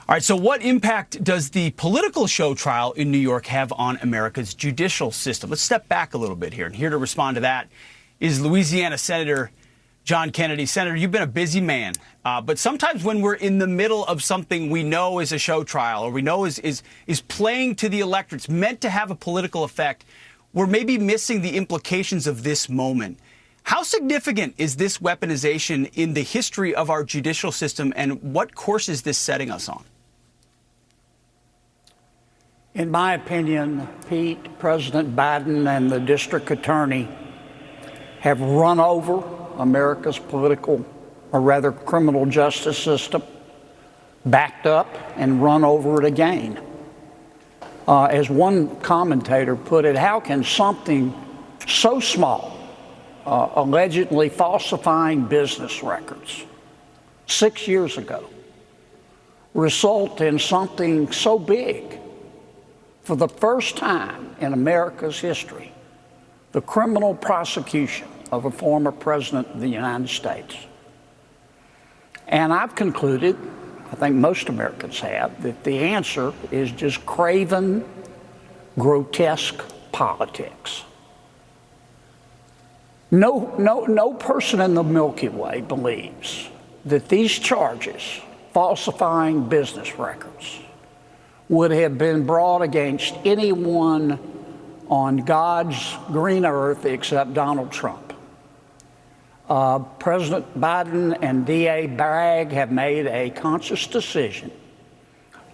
All right, so what impact does the political show trial in New York have on America's judicial system? Let's step back a little bit here. And here to respond to that is Louisiana Senator John Kennedy. Senator, you've been a busy man, but sometimes when we're in the middle of something we know is a show trial or we know is playing to the electorate, it's meant to have a political effect, we're maybe missing the implications of this moment. How significant is this weaponization in the history of our judicial system, and what course is this setting us on? In my opinion, Pete, President Biden and the district attorney have run over America's political, or rather criminal justice system, backed up and run over it again. As one commentator put it, how can something so small, allegedly falsifying business records 6 years ago, result in something so big? For the first time in America's history, the criminal prosecution of a former president of the United States. And I've concluded, I think most Americans have, that the answer is just craven, grotesque politics. No person in the Milky Way believes that these charges, falsifying business records, would have been brought against anyone on God's green earth except Donald Trump. President Biden and DA Bragg have made a conscious decision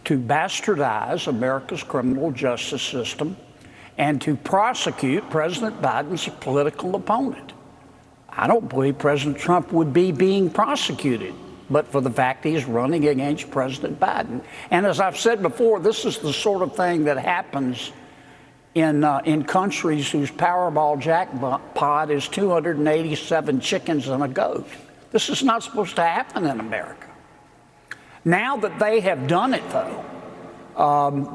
to bastardize America's criminal justice system and to prosecute President Biden's political opponent. I don't believe President Trump would be being prosecuted but for the fact he's running against President Biden. And as I've said before, this is the sort of thing that happens in countries whose Powerball jackpot is 287 chickens and a goat. This is not supposed to happen in America. Now that they have done it, though,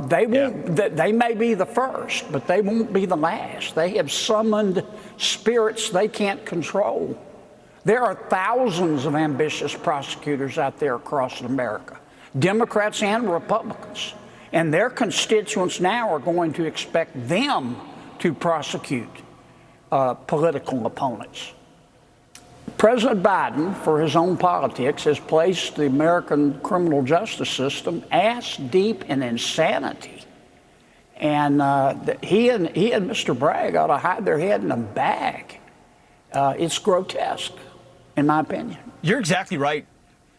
they may be the first, but they won't be the last. They have summoned spirits they can't control. There are thousands of ambitious prosecutors out there across America, Democrats and Republicans, and their constituents now are going to expect them to prosecute political opponents. President Biden, for his own politics, has placed the American criminal justice system ass deep in insanity. And he and Mr. Bragg ought to hide their head in a bag. It's grotesque, in my opinion. You're exactly right.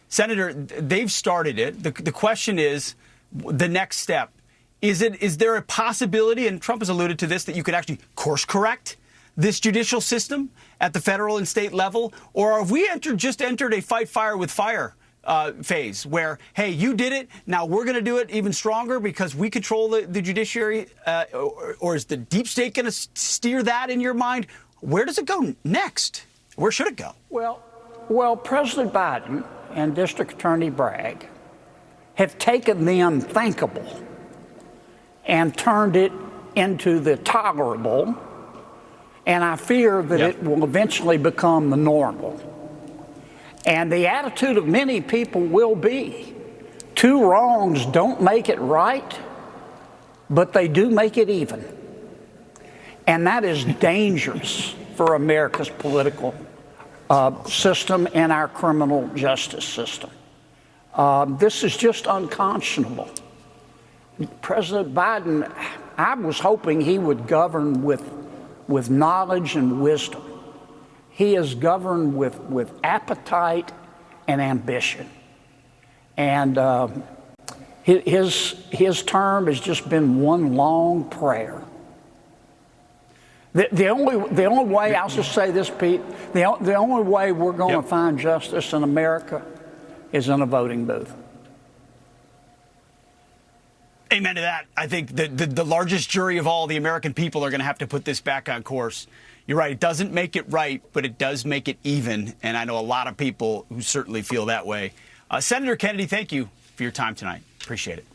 Senator, they've started it. The question is the next step. Is there a possibility, and Trump has alluded to this, that you could actually course correct this judicial system at the federal and state level? Or have we just entered a fight fire with fire phase where, hey, you did it, now we're going to do it even stronger because we control the judiciary? Or is the deep state going to steer that in your mind? Where does it go next? Where should it go? Well, President Biden and District Attorney Bragg have taken the unthinkable and turned it into the tolerable, and I fear that it will eventually become the normal. And the attitude of many people will be, two wrongs don't make it right, but they do make it even. And that is dangerous for America's political system and our criminal justice system. This is just unconscionable. President Biden, I was hoping he would govern with knowledge and wisdom. He is governed with appetite and ambition. And his term has just been one long prayer. The only way, I'll just say this, Pete, the only way we're going to find justice in America is in a voting booth. Amen to that. I think the largest jury of all, the American people, are going to have to put this back on course. You're right. It doesn't make it right, but it does make it even. And I know a lot of people who certainly feel that way. Senator Kennedy, thank you for your time tonight. Appreciate it.